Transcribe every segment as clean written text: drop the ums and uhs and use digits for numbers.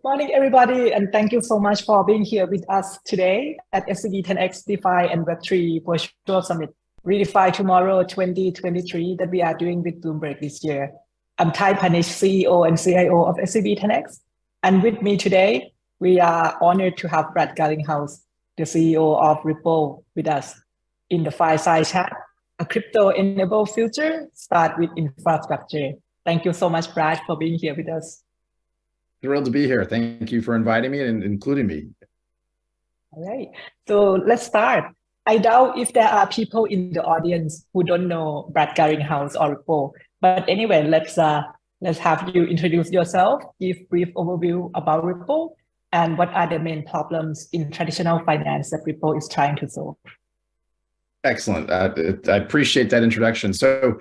Morning, everybody, and thank you so much for being here with us today at SCB 10X DeFi and Web3 Virtual Summit, Redefine Tomorrow 2023 that we are doing with Bloomberg this year. I'm Thai Panish, CEO and CIO of SCB 10X, and with me today, we are honored to have Brad Garlinghouse, the CEO of Ripple, with us in the fireside chat. A crypto-enabled future start with infrastructure. Thank you so much, Brad, for being here with us. Thrilled to be here. Thank you for inviting me and including me. All right, so let's start. I doubt if there are people in the audience who don't know Brad Garlinghouse or Ripple, but anyway, let's have you introduce yourself, give brief overview about Ripple, and what are the main problems in traditional finance that Ripple is trying to solve. Excellent. I appreciate that introduction. So,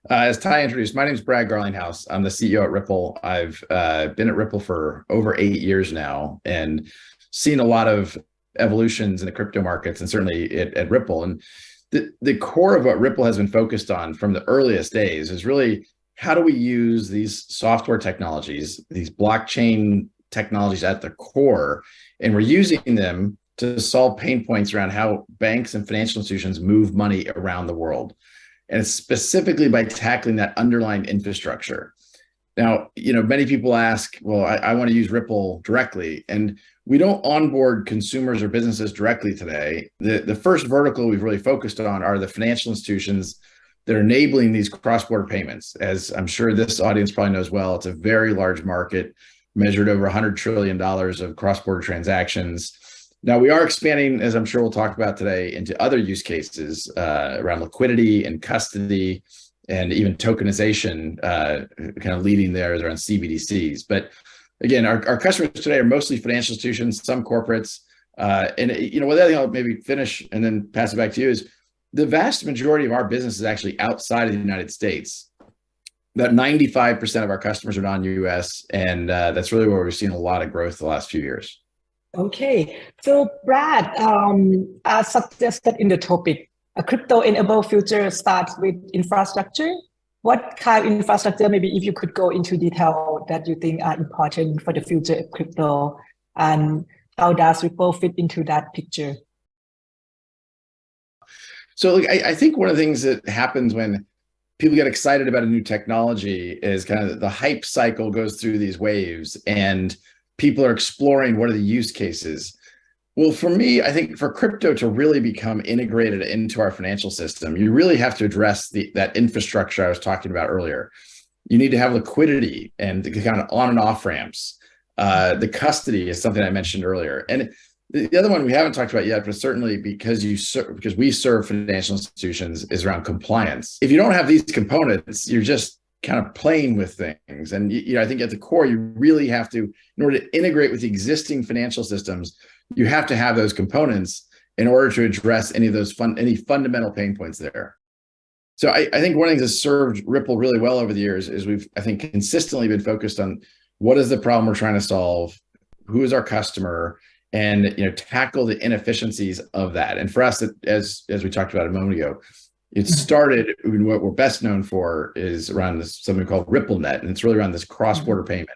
as Ty introduced, my name is Brad Garlinghouse. I'm the CEO at Ripple. I've been at Ripple for over 8 years now and seen a lot of evolutions in the crypto markets and certainly at Ripple. And the core of what Ripple has been focused on from the earliest days is really how do we use these software technologies, these blockchain technologies at the core, and we're using them to solve pain points around how banks and financial institutions move money around the world. And it's specifically by tackling that underlying infrastructure. Now, many people ask, well, I want to use Ripple directly. And we don't onboard consumers or businesses directly today. The first vertical we've really focused on are the financial institutions that are enabling these cross-border payments. As I'm sure this audience probably knows well, it's a very large market, measured over $100 trillion of cross-border transactions. Now, we are expanding, as I'm sure we'll talk about today, into other use cases around liquidity and custody and even tokenization, kind of leading there around CBDCs. But again, our customers today are mostly financial institutions, some corporates. And one other thing I'll maybe finish and then pass it back to you is the vast majority of our business is actually outside of the United States. About 95% of our customers are non-US, and that's really where we've seen a lot of growth the last few years. Okay, so Brad, as suggested in the topic, a crypto-enabled future starts with infrastructure. What kind of infrastructure, maybe if you could go into detail, that you think are important for the future of crypto, and how does Ripple fit into that picture? So look, I think one of the things that happens when people get excited about a new technology is kind of the hype cycle goes through these waves, and people are exploring what are the use cases. Well, for me, I think for crypto to really become integrated into our financial system, you really have to address that infrastructure I was talking about earlier. You need to have liquidity and the kind of on and off ramps. The custody is something I mentioned earlier. And the other one we haven't talked about yet, but certainly because we serve financial institutions, is around compliance. If you don't have these components, you're just kind of playing with things. And I think at the core, you really have to, in order to integrate with the existing financial systems, you have to have those components in order to address any of those any fundamental pain points there. So I think one of the things that's served Ripple really well over the years is we've, I think, consistently been focused on what is the problem we're trying to solve, who is our customer, and tackle the inefficiencies of that. And for us, as we talked about a moment ago, it started, what we're best known for is around this something called RippleNet, and it's really around this cross-border payment.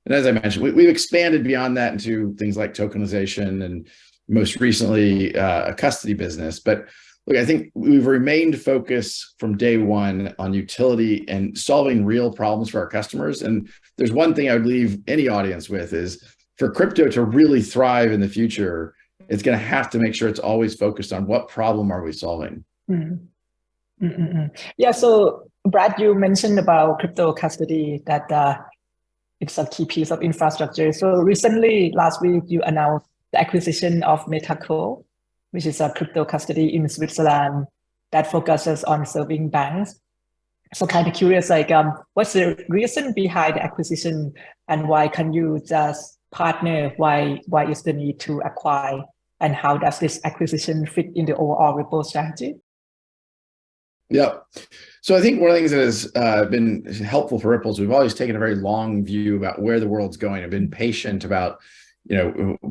And as I mentioned, we've expanded beyond that into things like tokenization and most recently a custody business. But look, I think we've remained focused from day one on utility and solving real problems for our customers. And there's one thing I would leave any audience with is for crypto to really thrive in the future, it's going to have to make sure it's always focused on what problem are we solving. Yeah, so Brad, you mentioned about crypto custody, that it's a key piece of infrastructure. So recently, last week, you announced the acquisition of Metaco, which is a crypto custody in Switzerland that focuses on serving banks. So kind of curious, what's the reason behind the acquisition, and why can you just partner? Why is the need to acquire, and how does this acquisition fit in the overall Ripple strategy? Yeah. So I think one of the things that has been helpful for Ripple is we've always taken a very long view about where the world's going. I've been patient about,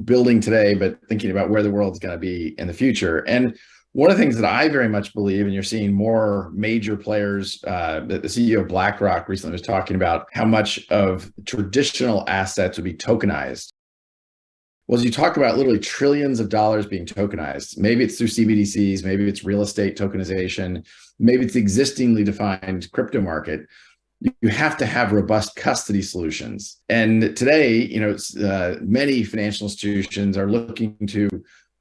building today, but thinking about where the world's going to be in the future. And one of the things that I very much believe, and you're seeing more major players, the CEO of BlackRock recently was talking about how much of traditional assets would be tokenized. Well, as you talk about literally trillions of dollars being tokenized, maybe it's through CBDCs, maybe it's real estate tokenization, maybe it's the existingly defined crypto market. You have to have robust custody solutions. And today, many financial institutions are looking to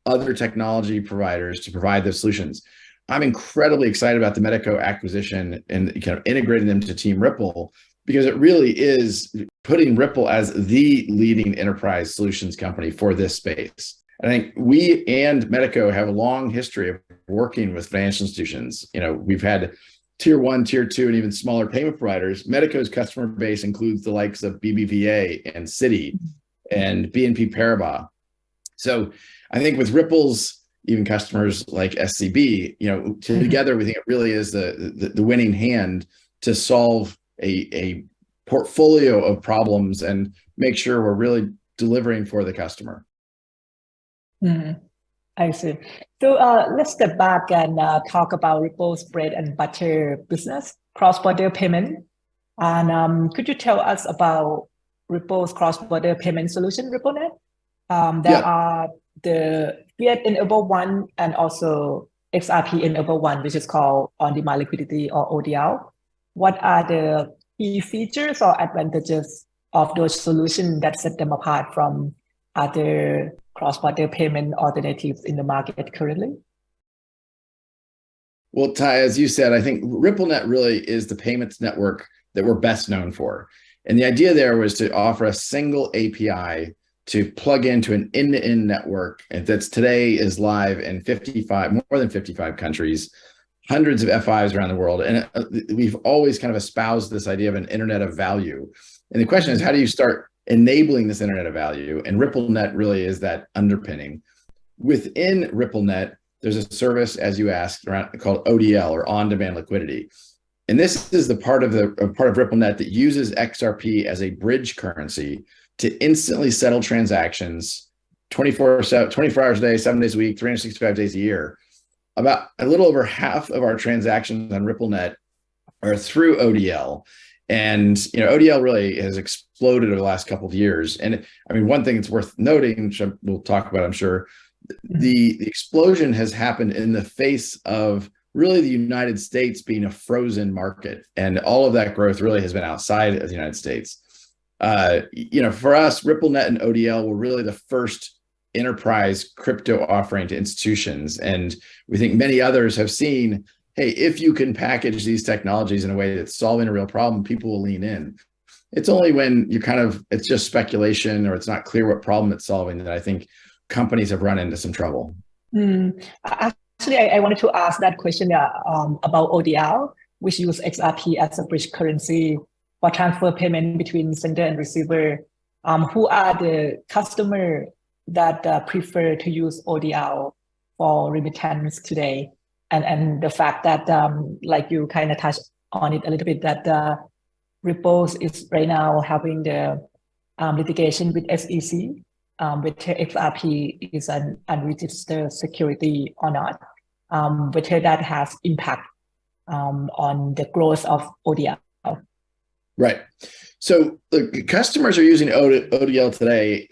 other technology providers to provide those solutions. I'm incredibly excited about the Medico acquisition and kind of integrating them to Team Ripple, because it really is putting Ripple as the leading enterprise solutions company for this space. I think we and Medico have a long history of working with financial institutions. We've had tier 1, tier 2, and even smaller payment providers. Medico's customer base includes the likes of BBVA and Citi and BNP Paribas. So I think with Ripple's even customers like SCB, together we think it really is the winning hand to solve a portfolio of problems and make sure we're really delivering for the customer. I see. So let's step back and talk about Ripple's bread and butter business, cross-border payment. And could you tell us about Ripple's cross-border payment solution, RippleNet? There are the fiat-enabled one and also XRP-enabled one, which is called on-demand liquidity or ODL. What are the key features or advantages of those solutions that set them apart from other cross-border payment alternatives in the market currently? Well, Ty, as you said, I think RippleNet really is the payments network that we're best known for. And the idea there was to offer a single API to plug into an end-to-end network that's today is live in more than 55 countries, hundreds of FIs around the world. And we've always kind of espoused this idea of an internet of value. And the question is, how do you start enabling this internet of value? And RippleNet really is that underpinning. Within RippleNet, there's a service, as you asked, called ODL, or on-demand liquidity. And this is the part of RippleNet that uses XRP as a bridge currency to instantly settle transactions 24 hours a day, 7 days a week, 365 days a year. About a little over half of our transactions on RippleNet are through ODL. And ODL really has exploded over the last couple of years. And I mean, one thing that's worth noting, which we'll talk about, I'm sure, the explosion has happened in the face of really the United States being a frozen market. And all of that growth really has been outside of the United States. For us, RippleNet and ODL were really the first enterprise crypto offering to institutions. And we think many others have seen, hey, if you can package these technologies in a way that's solving a real problem, people will lean in. It's only when it's just speculation or it's not clear what problem it's solving that I think companies have run into some trouble. Actually, I wanted to ask that question about ODL, which use XRP as a bridge currency for transfer payment between sender and receiver. Who are the customer that prefer to use ODL for remittance today? And the fact that, like you kind of touched on it a little bit, that Ripple is right now having the litigation with SEC, whether XRP is an unregistered security or not, whether that has impact on the growth of ODL. Right. So the customers are using ODL today.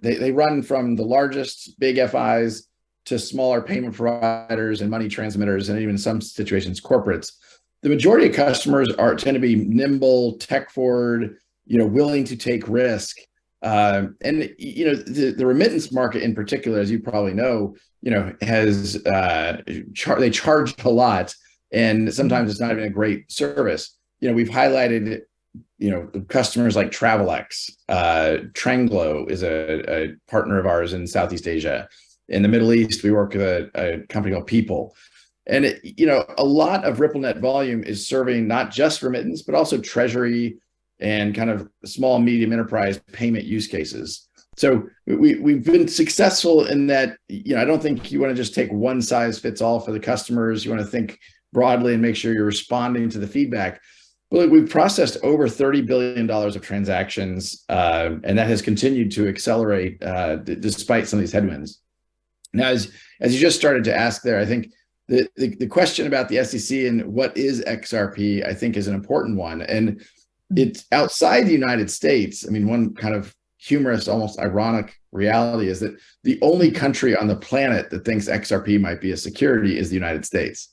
They run from the largest big FIs to smaller payment providers and money transmitters, and even in some situations, corporates. The majority of customers tend to be nimble, tech forward, willing to take risk. And the remittance market in particular, as you probably know, has they charge a lot, and sometimes it's not even a great service. We've highlighted customers like Travelex. Trenglo is a partner of ours in Southeast Asia. In the Middle East, we work with a company called People. And a lot of RippleNet volume is serving not just remittance, but also treasury and kind of small, medium enterprise payment use cases. So we've been successful in that. I don't think you want to just take one size fits all for the customers. You want to think broadly and make sure you're responding to the feedback. Well, we've processed over $30 billion of transactions, and that has continued to accelerate despite some of these headwinds. Now, as you just started to ask there, I think the question about the SEC and what is XRP, I think, is an important one. And it's outside the United States. I mean, one kind of humorous, almost ironic reality is that the only country on the planet that thinks XRP might be a security is the United States.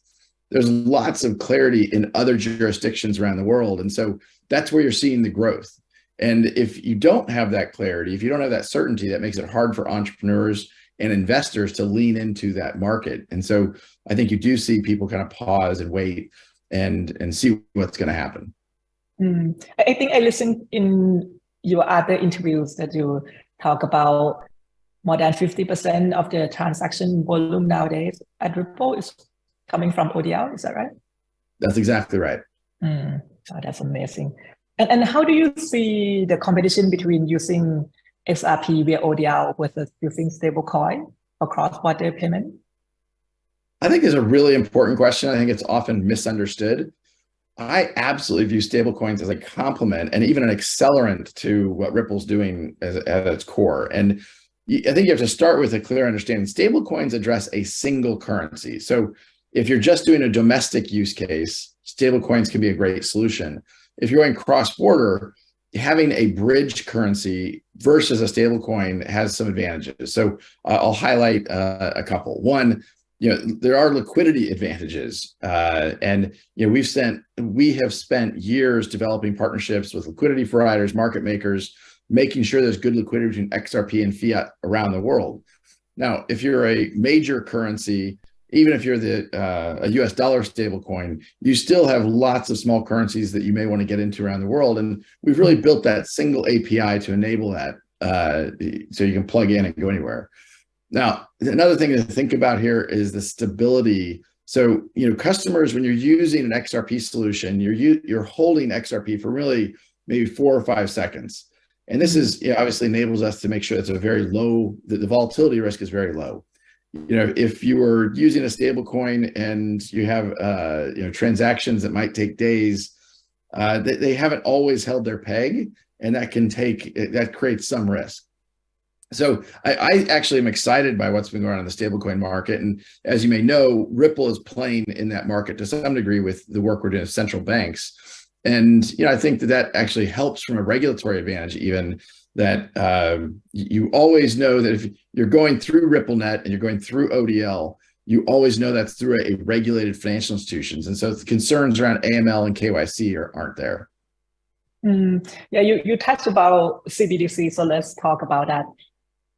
There's lots of clarity in other jurisdictions around the world. And so that's where you're seeing the growth. And if you don't have that clarity, if you don't have that certainty, that makes it hard for entrepreneurs and investors to lean into that market. And so I think you do see people kind of pause and wait and see what's going to happen. I think I listened in your other interviews that you talk about more than 50% of the transaction volume nowadays at Ripple is coming from ODL. Is that right? That's exactly right. Oh, that's amazing. And how do you see the competition between using XRP via ODL versus using stablecoin for cross-border payment? I think it's a really important question. I think it's often misunderstood. I absolutely view stablecoins as a complement and even an accelerant to what Ripple's doing at its core. And I think you have to start with a clear understanding. Stablecoins address a single currency. So if you're just doing a domestic use case, stablecoins can be a great solution. If you're going cross-border, having a bridge currency versus a stablecoin has some advantages. So I'll highlight a couple. One, there are liquidity advantages, and we have spent years developing partnerships with liquidity providers, market makers, making sure there's good liquidity between XRP and fiat around the world. Now, if you're a major currency, even if you're a US dollar stablecoin, you still have lots of small currencies that you may want to get into around the world. And we've really built that single API to enable that, so you can plug in and go anywhere. Now, another thing to think about here is the stability. So, customers, when you're using an XRP solution, you're holding XRP for really maybe 4 or 5 seconds. And this is obviously enables us to make sure it's a very low, the volatility risk is very low. If you were using a stable coin and you have transactions that might take days, they haven't always held their peg, and that creates some risk. So I actually am excited by what's been going on in the stablecoin market. And as you may know, Ripple is playing in that market to some degree with the work we're doing with central banks. And I think that actually helps from a regulatory advantage, even that you always know that if you're going through RippleNet and you're going through ODL, you always know that's through a regulated financial institutions. And so the concerns around AML and KYC aren't there. Yeah, you touched about CBDC, so let's talk about that.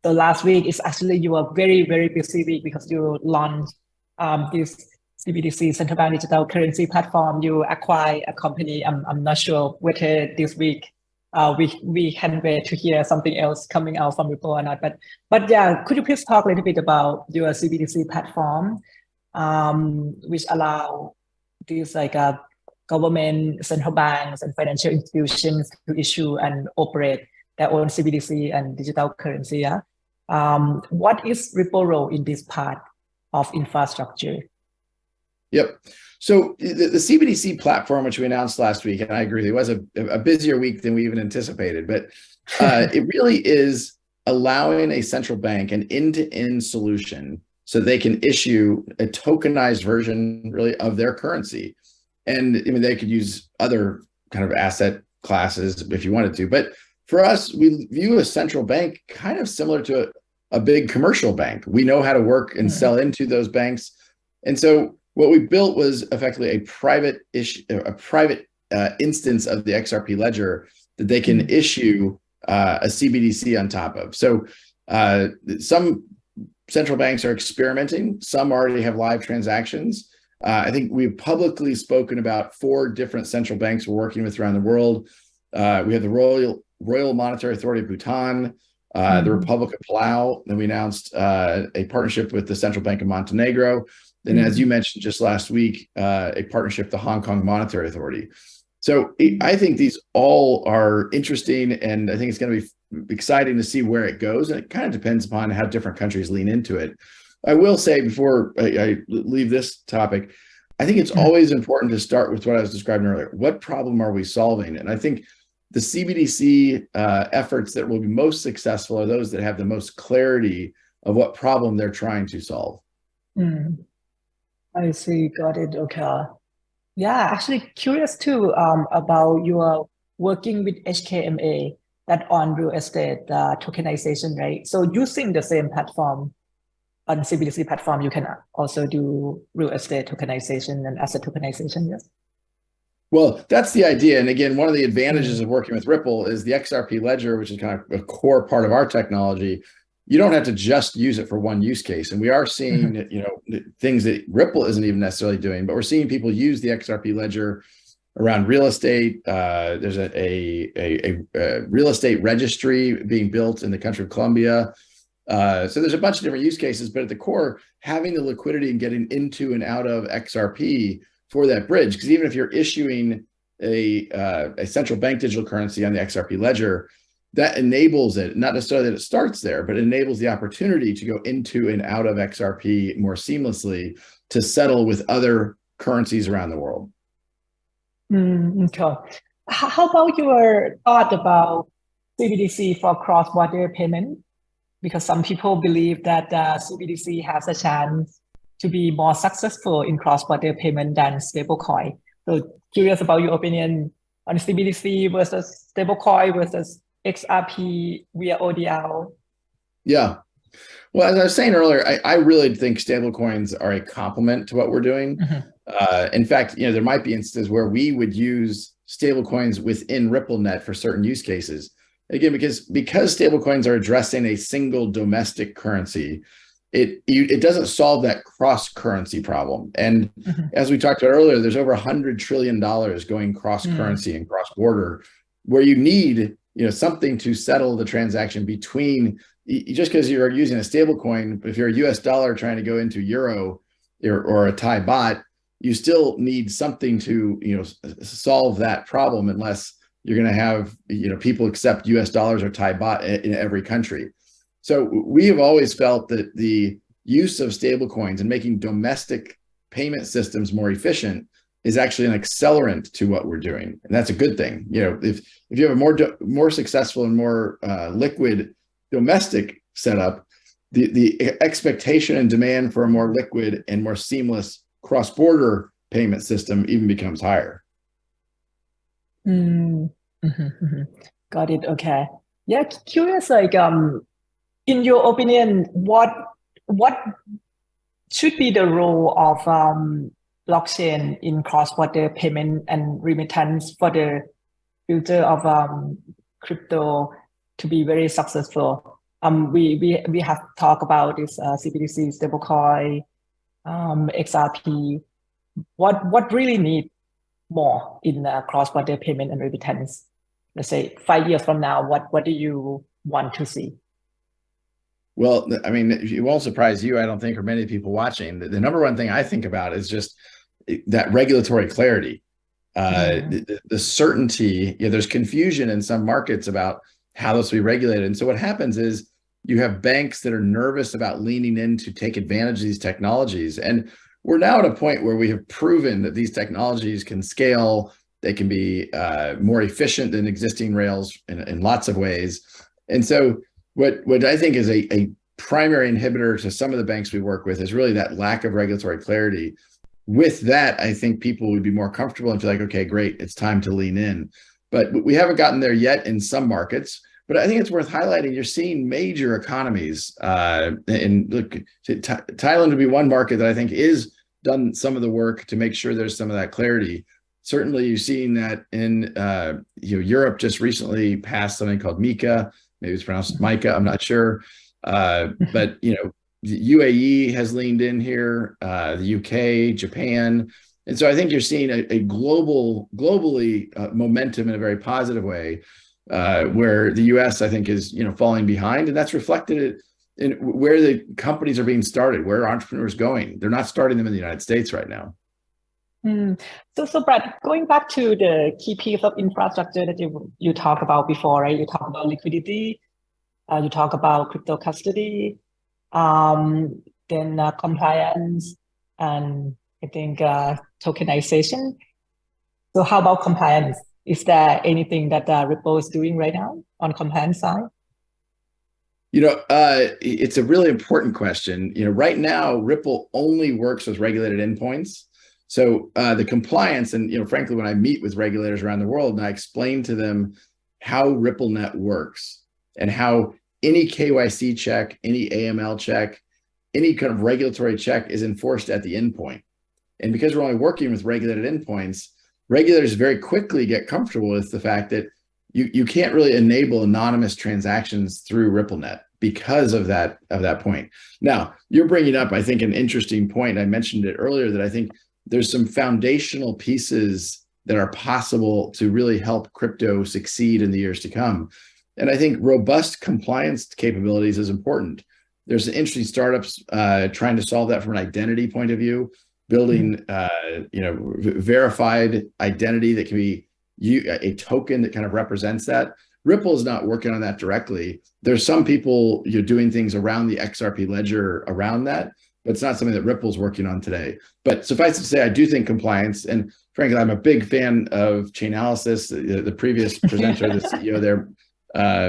So last week is actually your very, very busy week because you launched this CBDC central bank digital currency platform. You acquired a company. I'm not sure whether this week we can wait to hear something else coming out from Ripple or not. But yeah, could you please talk a little bit about your CBDC platform, which allow these government, central banks, and financial institutions to issue and operate their own CBDC and digital currency? Yeah? What is Ripple role in this part of infrastructure? Yep. So the CBDC platform, which we announced last week, and I agree, it was a busier week than we even anticipated, but it really is allowing a central bank an end-to-end solution so they can issue a tokenized version really of their currency. And I mean, they could use other kind of asset classes if you wanted to, but for us, we view a central bank kind of similar to a big commercial bank. We know how to work and sell into those banks. And so what we built was effectively a private instance of the XRP ledger that they can issue a CBDC on top of. So some central banks are experimenting. Some already have live transactions. I think we've publicly spoken about 4 different central banks we're working with around the world. We have the Royal Monetary Authority of Bhutan, the Republic of Palau. Then we announced a partnership with the Central Bank of Montenegro. Then, as you mentioned just last week, a partnership with the Hong Kong Monetary Authority. So I think these all are interesting, and I think it's going to be exciting to see where it goes. And it kind of depends upon how different countries lean into it. I will say before I leave this topic, I think it's always important to start with what I was describing earlier. What problem are we solving? And I think the CBDC efforts that will be most successful are those that have the most clarity of what problem they're trying to solve. I see. Got it. Okay. Yeah, actually curious too about your working with HKMA, that on real estate tokenization, right? So using the same platform on CBDC platform, you can also do real estate tokenization and asset tokenization, yes? Well, that's the idea. And again, one of the advantages Mm, of working with Ripple is the XRP ledger, which is kind of a core part of our technology. You don't have to just use it for one use case. And we are seeing, mhm, things that Ripple isn't even necessarily doing, but we're seeing people use the XRP ledger around real estate. There's a real estate registry being built in the country of Colombia. So there's a bunch of different use cases, but at the core, having the liquidity and getting into and out of XRP for that bridge, because even if you're issuing a central bank digital currency on the XRP ledger, that enables it, not necessarily that it starts there, but it enables the opportunity to go into and out of XRP more seamlessly to settle with other currencies around the world. okay. How about your thought about CBDC for cross-border payment? Because some people believe that CBDC has a chance to be more successful in cross-border payment than stablecoin. So curious about your opinion on CBDC versus stablecoin versus XRP via ODL. Yeah. Well, as I was saying earlier, I really think stablecoins are a complement to what we're doing. Mhm. In fact, there might be instances where we would use stablecoins within RippleNet for certain use cases. Again, because stablecoins are addressing a single domestic currency, it doesn't solve that cross-currency problem. And Mhm. as we talked about earlier, there's over $100 trillion going cross-currency and cross-border, where you need something to settle the transaction between. Just because you're using a stable coin, if you're a US dollar trying to go into euro or a Thai baht, you still need something to solve that problem, unless you're going to have people accept US dollars or Thai baht in every country. So we have always felt that the use of stable coins and making domestic payment systems more efficient is actually an accelerant to what we're doing, and that's a good thing. If you have a more successful and more liquid domestic setup, the expectation and demand for a more liquid and more seamless cross-border payment system even becomes higher. Mm, mhm, mhm. Got it. Okay. Yeah, curious, like in your opinion, what should be the role of blockchain in cross-border payment and remittance for the future of crypto to be very successful? We have talked about this CBDC, stablecoin, XRP. What really need more in cross-border payment and remittance? Let's say 5 years from now, what do you want to see? Well, I mean, it won't surprise you, I don't think, or many people watching. The number one thing I think about is just that regulatory clarity, the certainty. There's confusion in some markets about how this will be regulated. And so what happens is you have banks that are nervous about leaning in to take advantage of these technologies. And we're now at a point where we have proven that these technologies can scale. They can be more efficient than existing rails in lots of ways. And so what I think is a primary inhibitor to some of the banks we work with is really that lack of regulatory clarity. With that, I think people would be more comfortable and feel like, okay, great, it's time to lean in. But we haven't gotten there yet in some markets. But I think it's worth highlighting. You're seeing major economies, and look, Thailand would be one market that I think is done some of the work to make sure there's some of that clarity. Certainly, you've seen that in Europe just recently passed something called MiCA. Maybe it's pronounced Micah, I'm not sure. But the UAE has leaned in here, the UK, Japan. And so I think you're seeing a globally momentum in a very positive way, where the US, I think, is falling behind. And that's reflected in where the companies are being started, where are entrepreneurs going. They're not starting them in the United States right now. So Brad, going back to the key piece of infrastructure that you talked about before, right? You talk about liquidity, you talk about crypto custody, then compliance, and I think tokenization. So how about compliance? Is there anything that Ripple is doing right now on compliance side? It's a really important question. Right now, Ripple only works with regulated endpoints. So the compliance, and frankly, when I meet with regulators around the world and I explain to them how RippleNet works and how any KYC check, any AML check, any kind of regulatory check is enforced at the endpoint. And because we're only working with regulated endpoints, regulators very quickly get comfortable with the fact that you can't really enable anonymous transactions through RippleNet because of that point. Now, you're bringing up, I think, an interesting point. I mentioned it earlier that I think there's some foundational pieces that are possible to really help crypto succeed in the years to come. And I think robust compliance capabilities is important. There's interesting startups trying to solve that from an identity point of view, building verified identity that can be a token that kind of represents that. Ripple is not working on that directly. There's some people doing things around the XRP ledger around that, but it's not something that Ripple's working on today. But suffice to say, I do think compliance, and frankly, I'm a big fan of Chainalysis, the previous presenter, the CEO there,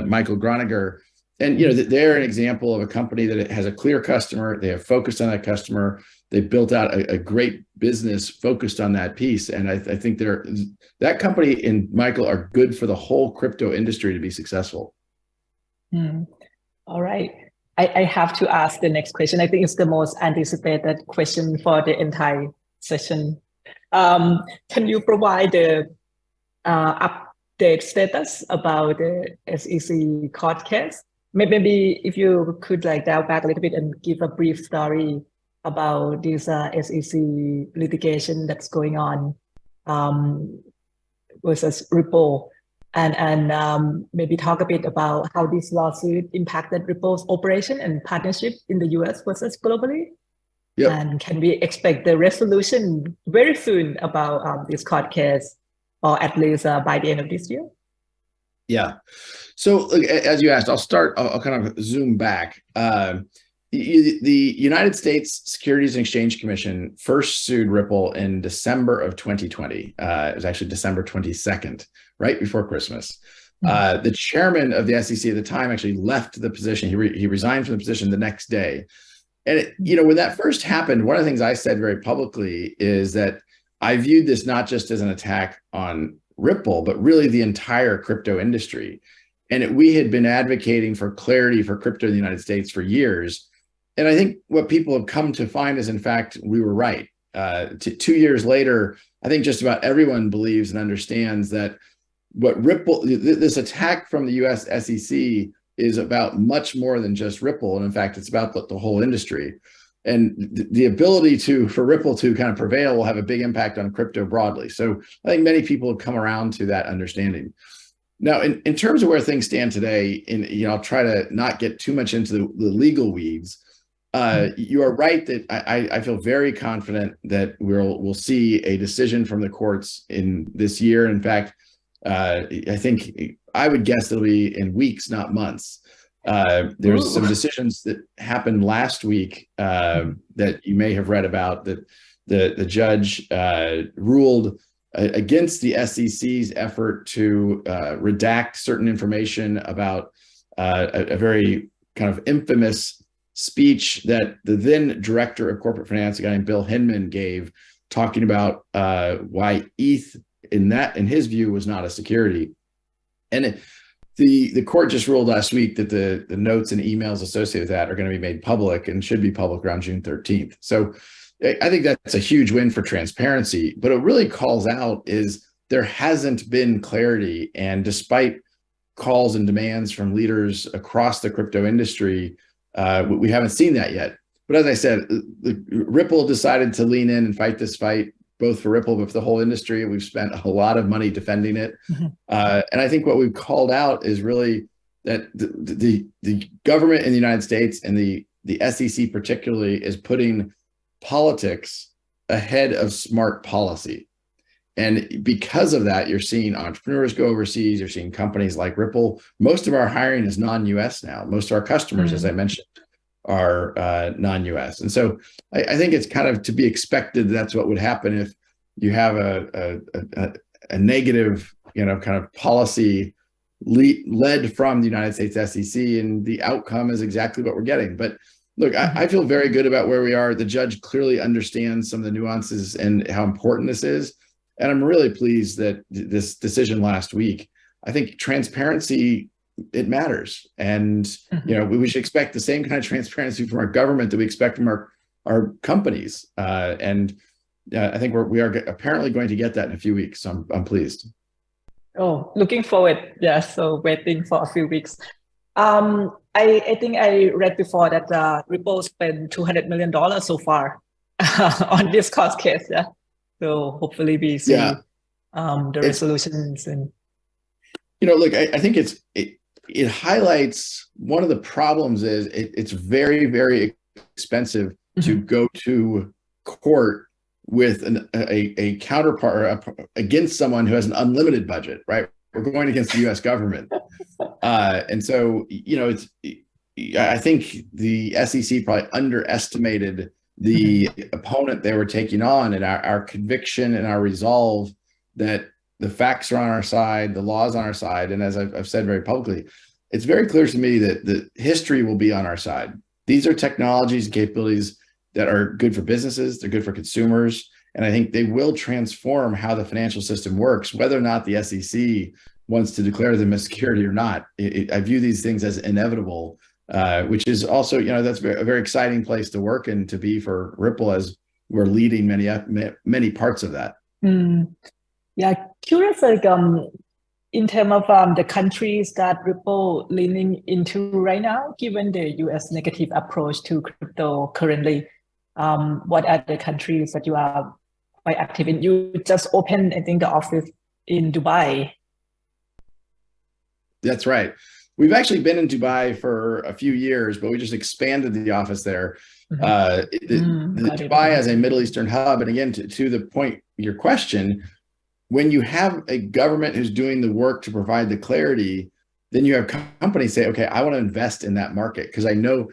Michael Groniger. And they're an example of a company that has a clear customer. They have focused on that customer. They built out a great business focused on that piece. And I think that company and Michael are good for the whole crypto industry to be successful. All right. I have to ask the next question. I think it's the most anticipated question for the entire session. Can you provide the update status about the SEC court case? Maybe if you could dial back a little bit and give a brief story about this SEC litigation that's going on versus Ripple, and maybe talk a bit about how this lawsuit impacted Ripple's operation and partnership in the US versus globally. Yep. And can we expect the resolution very soon about this court case, or at least by the end of this year? Yeah. So as you asked, I'll kind of zoom back. The United States Securities and Exchange Commission first sued Ripple in December of 2020. It was actually December 22nd, right before Christmas. The chairman of the SEC at the time actually left the position. He resigned from the position the next day. And when that first happened, one of the things I said very publicly is that I viewed this not just as an attack on Ripple, but really the entire crypto industry. And we had been advocating for clarity for crypto in the United States for years. And I think what people have come to find is, in fact, we were right. 2 years later, I think just about everyone believes and understands that what Ripple, this attack from the US SEC is about much more than just Ripple. And in fact, it's about the whole industry. And the ability for Ripple to kind of prevail will have a big impact on crypto broadly. So I think many people have come around to that understanding. Now, in terms of where things stand today, I'll try to not get too much into the legal weeds. You are right that I feel very confident that we'll see a decision from the courts in this year. In fact, I think I would guess it'll be in weeks, not months. There's some decisions that happened last week that you may have read about, that the judge ruled against the SEC's effort to redact certain information about a very kind of infamous speech that the then director of corporate finance, a guy named Bill Hinman, gave, talking about why ETH in his view was not a security. And the court just ruled last week that the notes and emails associated with that are going to be made public and should be public around June 13th. So I think that's a huge win for transparency. But what really calls out is there hasn't been clarity. And despite calls and demands from leaders across the crypto industry, we haven't seen that yet. But as I said, Ripple decided to lean in and fight this fight, both for Ripple, but for the whole industry. We've spent a lot of money defending it. And I think what we've called out is really that the government in the United States and the SEC particularly is putting politics ahead of smart policy. And because of that, you're seeing entrepreneurs go overseas. You're seeing companies like Ripple. Most of our hiring is non-US now. Most of our customers, as I mentioned, are non-US. And so I think it's kind of to be expected that's what would happen if you have a negative, kind of policy led from the United States SEC, and the outcome is exactly what we're getting. But look, I feel very good about where we are. The judge clearly understands some of the nuances and how important this is. And I'm really pleased that this decision last week, I think transparency, it matters. And, we should expect the same kind of transparency from our government that we expect from our companies. And I think we are apparently going to get that in a few weeks. So I'm pleased. Oh, looking forward. Yeah, so waiting for a few weeks. I think I read before that Ripple spent $200 million so far on this court case. Yeah, so hopefully we see the resolution soon. Look, I think it highlights one of the problems is it's very, very expensive to go to court with a counterpart against someone who has an unlimited budget, right? We're going against the U.S. government. And so, I think the SEC probably underestimated the opponent they were taking on, and our conviction and our resolve that the facts are on our side, the law is on our side. And as I've said very publicly, it's very clear to me that the history will be on our side. These are technologies and capabilities that are good for businesses, they're good for consumers, and I think they will transform how the financial system works, whether or not the SEC wants to declare them as security or not. I view these things as inevitable, which is also, that's a very exciting place to work and to be for Ripple, as we're leading many parts of that. Yeah, curious, like in terms of the countries that Ripple leaning into right now, given the US negative approach to crypto currently, what are the countries that you are quite active in? You just opened, I think, the office in Dubai. That's right. We've actually been in Dubai for a few years, but we just expanded the office there. Dubai as a Middle Eastern hub. And again, to the point, your question, when you have a government who's doing the work to provide the clarity, then you have companies say, okay, I want to invest in that market, because I know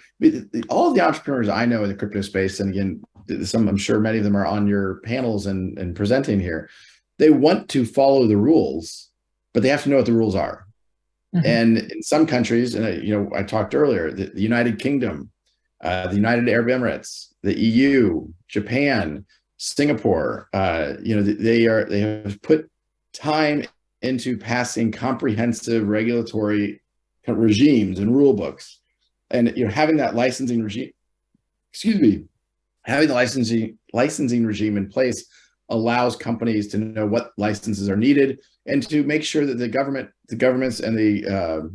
all of the entrepreneurs I know in the crypto space, and again, I'm sure many of them are on your panels and presenting here, they want to follow the rules, but they have to know what the rules are. And in some countries, and I talked earlier, the United Kingdom, the United Arab Emirates, the EU, Japan, Singapore, they have put time into passing comprehensive regulatory regimes and rule books, and having that licensing regime, having the licensing regime in place allows companies to know what licenses are needed, and to make sure that the governments and the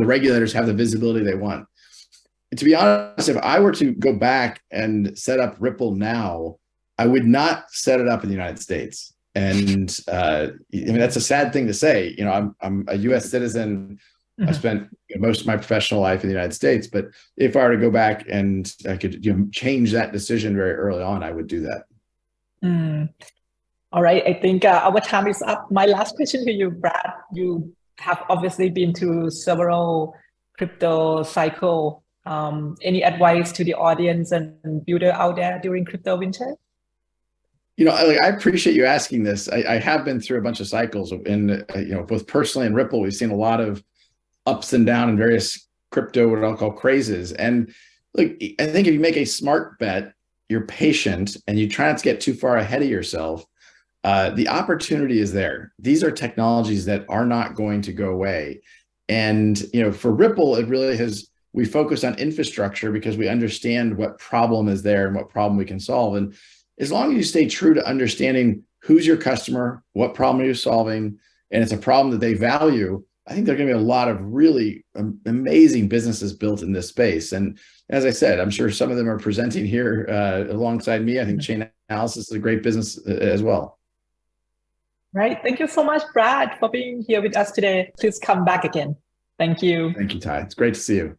regulators have the visibility they want. And to be honest, if I were to go back and set up Ripple now, I would not set it up in the United States. And that's a sad thing to say. I'm a U.S. citizen. I spent most of my professional life in the United States. But if I were to go back and I could change that decision very early on, I would do that. All right. I think our time is up. My last question to you, Brad. You have obviously been to several crypto cycle. Any advice to the audience and builder out there during crypto winter? I appreciate you asking this. I have been through a bunch of cycles, and both personally and Ripple, we've seen a lot of ups and downs in various crypto, what I'll call crazes. And look, I think if you make a smart bet, you're patient, and you try not to get too far ahead of yourself, the opportunity is there. These are technologies that are not going to go away. And for Ripple, it really we focus on infrastructure because we understand what problem is there and what problem we can solve. And as long as you stay true to understanding who's your customer, what problem are you solving, and it's a problem that they value, I think there are going to be a lot of really amazing businesses built in this space. And as I said, I'm sure some of them are presenting here alongside me. I think chain analysis is a great business as well. Right. Thank you so much, Brad, for being here with us today. Please come back again. Thank you. Thank you, Ty. It's great to see you.